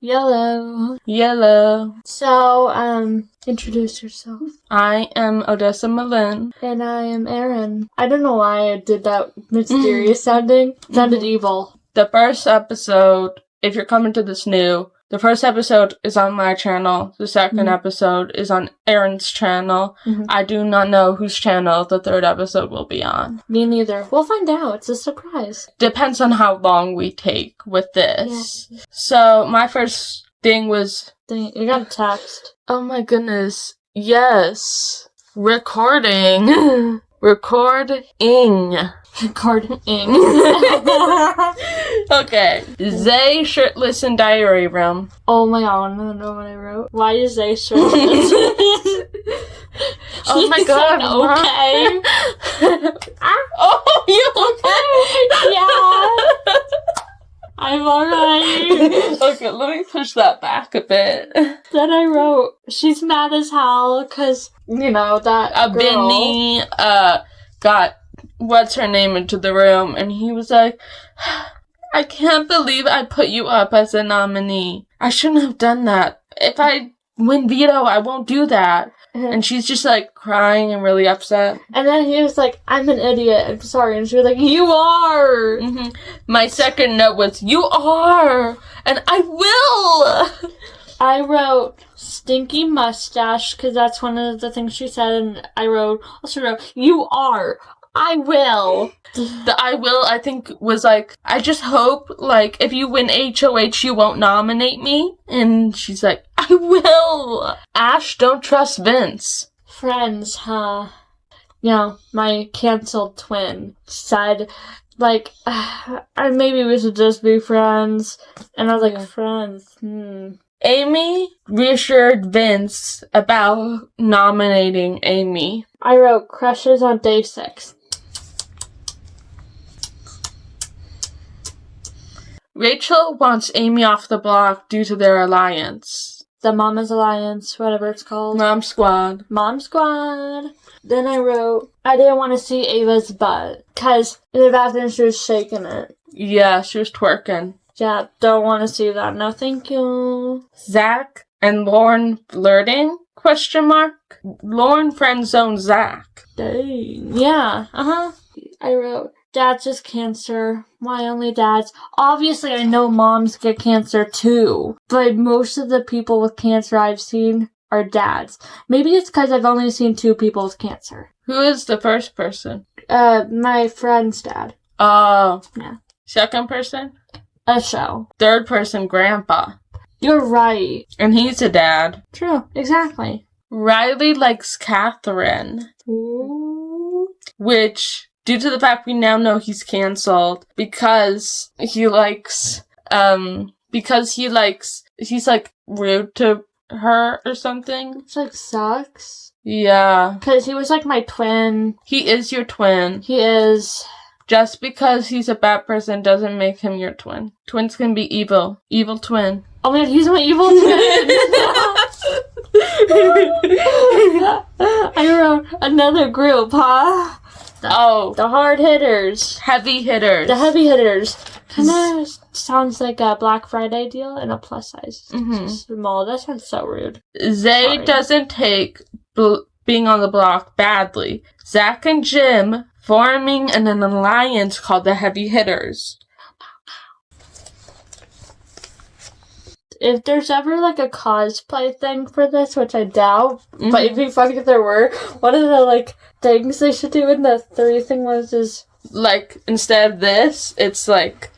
Yellow. Yellow. So, introduce yourself. I am Odessa Malin. And I am Erin. I don't know why I did that mysterious sounding. It sounded evil. The first episode, if you're coming to this new, the first episode is on my channel. The second episode is on Erin's channel. I do not know whose channel the third episode will be on. Me neither. We'll find out. It's a surprise. Depends on how long we take with this. Yeah. So, my first thing was... You got a text. Oh my goodness. Yes. Recording. Recording. Okay. Zay shirtless in diary room. Oh my god, I don't know what I wrote. Why is Zay shirtless? Oh my god. Okay. Oh, you okay? Yeah. I'm alright. Okay, let me push that back a bit. Then I wrote, she's mad as hell, cause, you know, that girl. Vinny, got what's her name into the room, and he was like, I can't believe I put you up as a nominee. I shouldn't have done that. If I win veto, I won't do that. And she's just like crying and really upset. And then he was like, I'm an idiot, I'm sorry. And she was like, you are! My second note was, you are! And I will! I wrote stinky mustache, because that's one of the things she said, and I also wrote, you are! I will! The I will, I think, was like, I just hope, like, if you win HOH, you won't nominate me. And she's like, I will! Ash, don't trust Vince. Friends, huh? You know, my canceled twin said, like, maybe we should just be friends. And I was like, friends, Amy reassured Vince about nominating Amy. I wrote crushes on day 6. Rachel wants Amy off the block due to their alliance. The Mama's Alliance, whatever it's called. Mom Squad. Mom Squad. Then I wrote, I didn't want to see Ava's butt, because in the bathroom she was shaking it. Yeah, she was twerking. Yeah, don't want to see that. No, thank you. Zach and Lauren flirting? ? Lauren friend-zoned Zach. Dang. Yeah, I wrote, Dad's just cancer. Why only dads? Obviously, I know moms get cancer too, but most of the people with cancer I've seen are dads. Maybe it's because I've only seen 2 people with cancer. Who is the first person? My friend's dad. Oh. Yeah. Second person? A show. Third person, Grandpa. You're right. And he's a dad. True, exactly. Riley likes Catherine. Ooh. Which, due to the fact we now know he's canceled, because he's like rude to her or something. It's like sucks. Yeah. Because he was like my twin. He is your twin. He is. Just because he's a bad person doesn't make him your twin. Twins can be evil. Evil twin. Oh my god, he's my evil twin! I wrote another group, huh? The hard hitters. Heavy hitters. The heavy hitters. Kind of sounds like a Black Friday deal in a plus size. Small. That sounds so rude. Zay doesn't take being on the block badly. Zach and Jim forming an alliance called the Heavy Hitters. If there's ever like a cosplay thing for this, which I doubt, but it'd be funny if there were, one of the like things they should do in the 3 thing was is like instead of this, it's like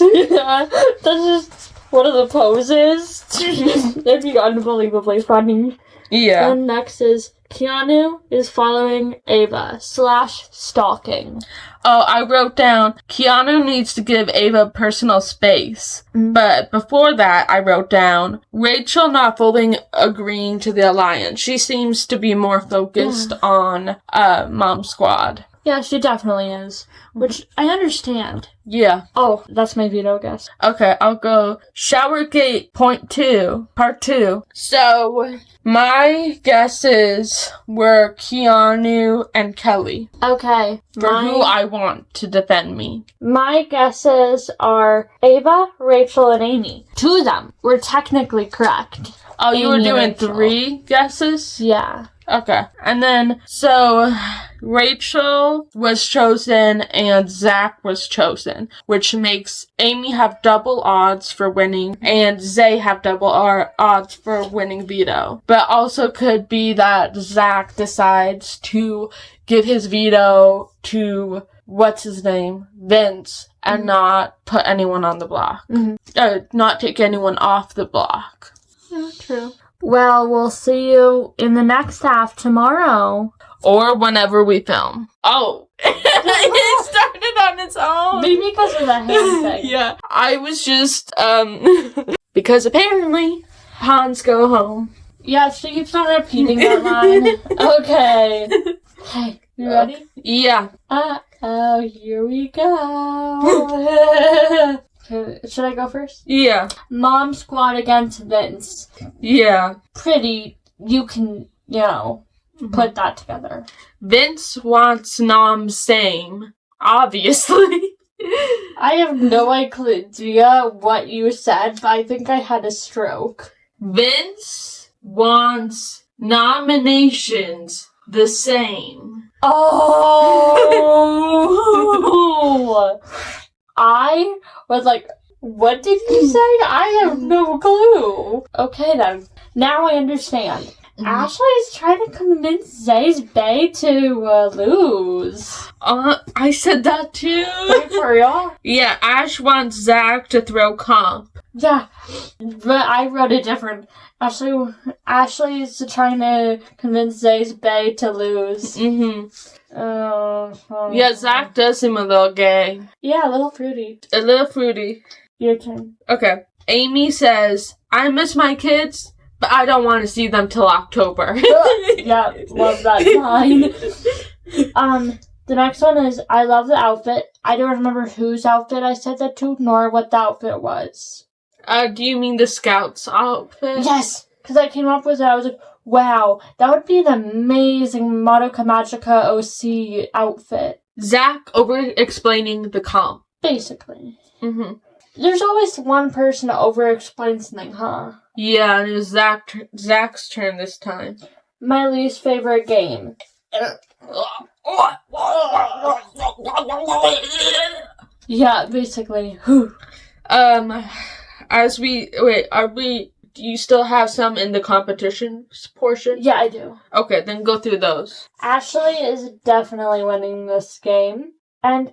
yeah, that's just one of the poses. It'd be unbelievably funny. Yeah. And next is Keanu is following Ava / stalking. Oh, I wrote down, Keanu needs to give Ava personal space. But before that, I wrote down, Rachel not fully agreeing to the alliance. She seems to be more focused on Mom Squad. Yeah, she definitely is. Which I understand. Yeah. Oh, that's my veto guess. Okay, I'll go Showergate Point 2, Part 2. So, my guesses were Keanu and Kelly. Okay. For who I want to defend me. My guesses are Ava, Rachel, and Amy. 2 of them were technically correct. Oh, you were Amy and doing Rachel. 3 guesses? Yeah. Okay. And then, so, Rachel was chosen and Zach was chosen, which makes Amy have double odds for winning and Zay have double odds for winning veto. But also could be that Zach decides to give his veto to, what's his name? Vince, and not put anyone on the block. Not take anyone off the block. Yeah, true. Well, we'll see you in the next half tomorrow. Or whenever we film. Oh. It started on its own. Maybe because of the hand thing. Yeah. I was just, because apparently, Hans go home. Yeah, she keeps on repeating that line. Okay. Okay, you ready? Yeah. Oh, here we go. Okay, should I go first? Yeah. Mom squad against Vince. Yeah. Pretty, you can, put that together. Vince wants Nom same, obviously. I have no idea what you said, but I think I had a stroke. Vince wants nominations the same. Oh! I was like, what did you say? I have no clue. Okay then. Now I understand. Ashley's trying to convince Zay's Bay to lose. I said that too. Wait, for real? Yeah, Ash wants Zach to throw comp. Yeah, but I wrote it different. Ashley's trying to convince Zay's Bay to lose. Yeah, Zach does seem a little gay. Yeah, a little fruity. A little fruity. Your turn. Okay. Amy says, I miss my kids, but I don't want to see them till October. Yeah, love that line. The next one is, I love the outfit. I don't remember whose outfit I said that to, nor what the outfit was. Do you mean the Scouts outfit? Yes, because I came up with it. I was like, wow, that would be an amazing Madoka Magica OC outfit. Zach over-explaining the comp. Basically. There's always one person to over-explain something, huh? Yeah, and it was Zach's turn this time. My least favorite game. Yeah, basically. Do you still have some in the competition portion? Yeah, I do. Okay, then go through those. Ashley is definitely winning this game. And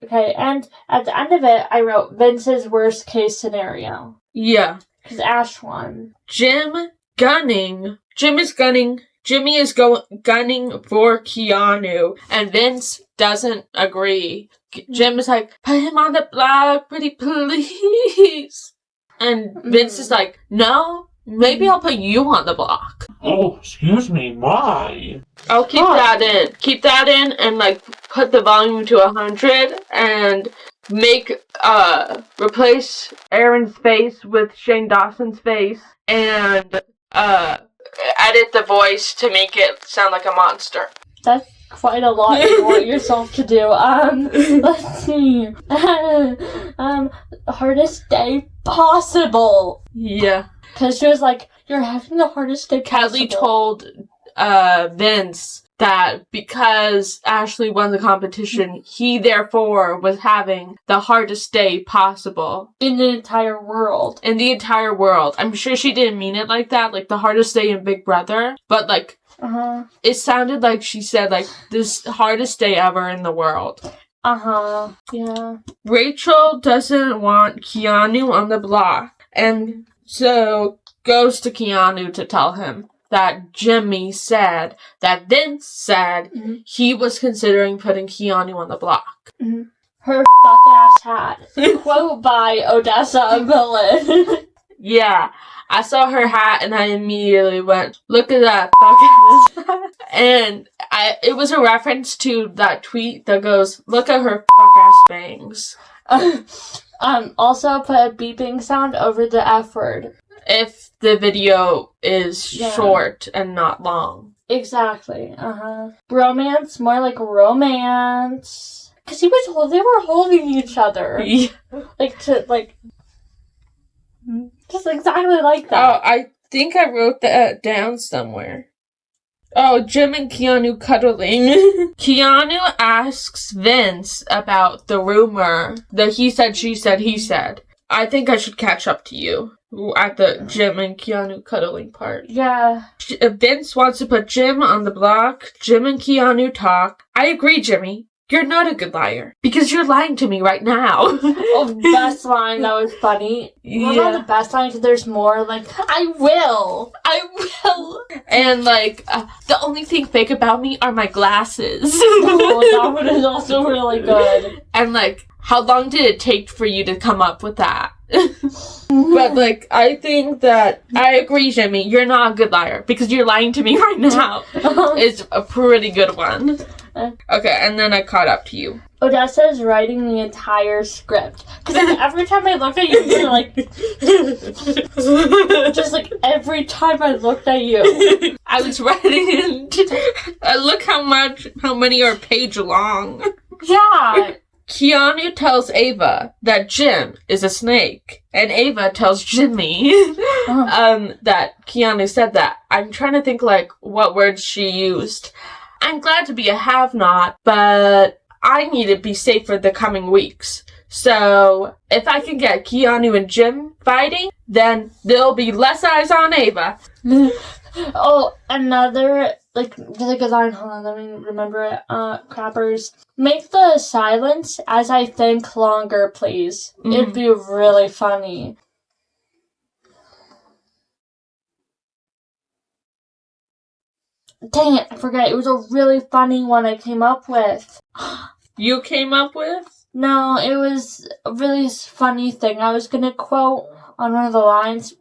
and at the end of it, I wrote Vince's worst case scenario. Yeah. Because Ash won. Jimmy is gunning for Keanu, and Vince doesn't agree. Jim is like, put him on the block, pretty please. And Vince is like, no, maybe I'll put you on the block. Oh, excuse me, my. I'll keep that in. Keep that in and, put the volume to 100 and replace Aaron's face with Shane Dawson's face and, edit the voice to make it sound like a monster. That's quite a lot you want yourself to do. Let's see. Hardest day possible. Yeah. Because she was like, you're having the hardest day possible. Kelly told Vince that because Ashley won the competition, he therefore was having the hardest day possible. In the entire world. In the entire world. I'm sure she didn't mean it like that, like the hardest day in Big Brother, but it sounded like she said, this hardest day ever in the world. Yeah. Rachel doesn't want Keanu on the block, and so goes to Keanu to tell him that Jimmy said, that Vince said, he was considering putting Keanu on the block. Her fuck-ass hat. Quote by Odessa Villain. Yeah. I saw her hat and I immediately went, look at that fucking hat. And it was a reference to that tweet that goes, look at her fuck-ass bangs. Also put a beeping sound over the F word. If the video is short and not long. Exactly. Bromance, more like romance. Because they were holding each other. Yeah. Just exactly like that. Oh, I think I wrote that down somewhere. Oh, Jim and Keanu cuddling. Keanu asks Vince about the rumor, the he said, she said, he said. I think I should catch up to you at the Jim and Keanu cuddling part. Yeah. Vince wants to put Jim on the block. Jim and Keanu talk. I agree, Jimmy. You're not a good liar. Because you're lying to me right now. Best line. That was funny. Well, not the best line, because there's more, like, I will. And, like, the only thing fake about me are my glasses. That one is also really good. And, like, how long did it take for you to come up with that? But, like, I think that, I agree, Jimmy, you're not a good liar. Because you're lying to me right now. It's a pretty good one. Okay, and then I caught up to you. Odessa is writing the entire script. Because like, every time I looked at you, you're like... just like every time I looked at you. I was writing it. Look how many are page long. Yeah. Keanu tells Ava that Jim is a snake. And Ava tells Jimmy that Keanu said that. I'm trying to think, like, what words she used. I'm glad to be a have-not, but I need to be safe for the coming weeks. So, if I can get Keanu and Jim fighting, then there'll be less eyes on Ava. Oh, another, like, really good line. Hold on, let me remember it. Crappers. Make the silence as I think longer, please. Mm-hmm. It'd be really funny. Dang it, I forgot. It was a really funny one I came up with. You came up with? No, it was a really funny thing. I was gonna quote on one of the lines.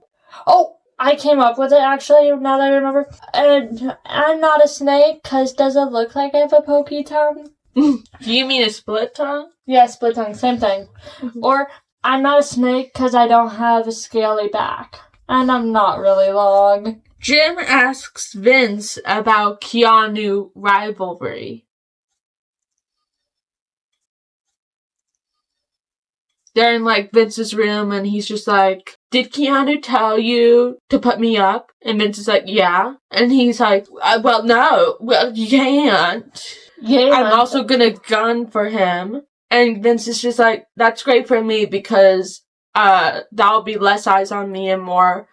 Oh, I came up with it, actually, now that I remember. And I'm not a snake, because does it look like I have a pokey tongue? Do you mean a split tongue? Yeah, split tongue, same thing. Or, I'm not a snake, because I don't have a scaly back. And I'm not really long. Jim asks Vince about Keanu rivalry. They're in, like, Vince's room, and he's just like, did Keanu tell you to put me up? And Vince is like, yeah. And he's like, well, no. Well, you can't. Yeah. I'm also gonna gun for him. And Vince is just like, that's great for me, because that'll be less eyes on me and more...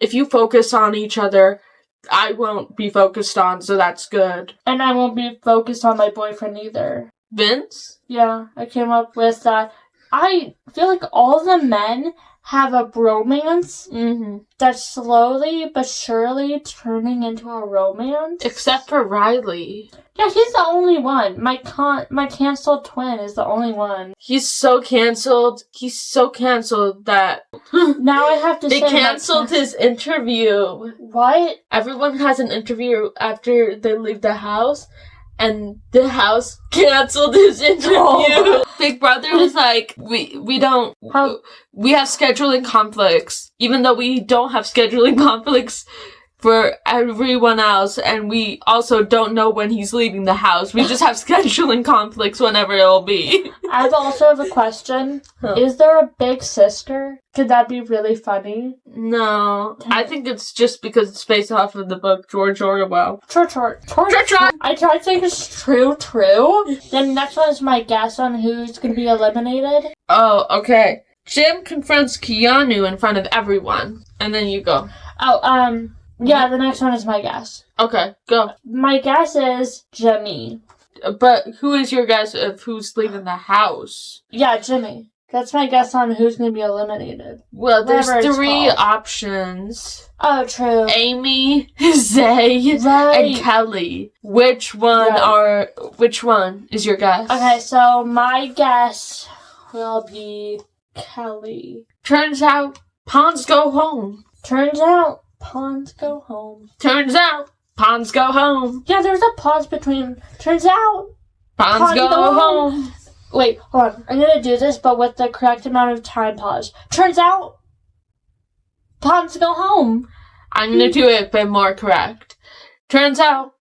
If you focus on each other, I won't be focused on, so that's good. And I won't be focused on my boyfriend either. Vince? Yeah, I came up with that. I feel like all the men have a bromance that's slowly but surely turning into a romance. Except for Riley. Yeah, he's the only one. My canceled twin is the only one. He's so canceled. He's so canceled that... Now I have to say... They canceled his interview. What? Everyone has an interview after they leave the house. And the house canceled his interview. Oh. Big Brother was like, we have scheduling conflicts. Even though we don't have scheduling conflicts for everyone else, and we also don't know when he's leaving the house. We just have scheduling conflicts whenever it'll be. I also have a question. Is there a big sister? Could that be really funny? No. I think it's just because it's based off of the book George Orwell. Chor. I tried to think it's true. Then next one is my guess on who's going to be eliminated. Oh, okay. Jim confronts Keanu in front of everyone. And then you go. Oh, yeah, the next one is my guess. Okay, go. My guess is Jimmy. But who is your guess of who's leaving the house? Yeah, Jimmy. That's my guess on who's going to be eliminated. Well, there's three options. Oh, true. Amy, Zay, and Kelly. Which one is your guess? Okay, so my guess will be Kelly. Turns out, pawns go home. Turns out, pawns go home. Turns out, pawns go home. Yeah, there's a pause between. Turns out, Pawns go home. Wait, hold on. I'm gonna do this, but with the correct amount of time pause. Turns out, pawns go home. I'm gonna do it, but more correct. Turns out,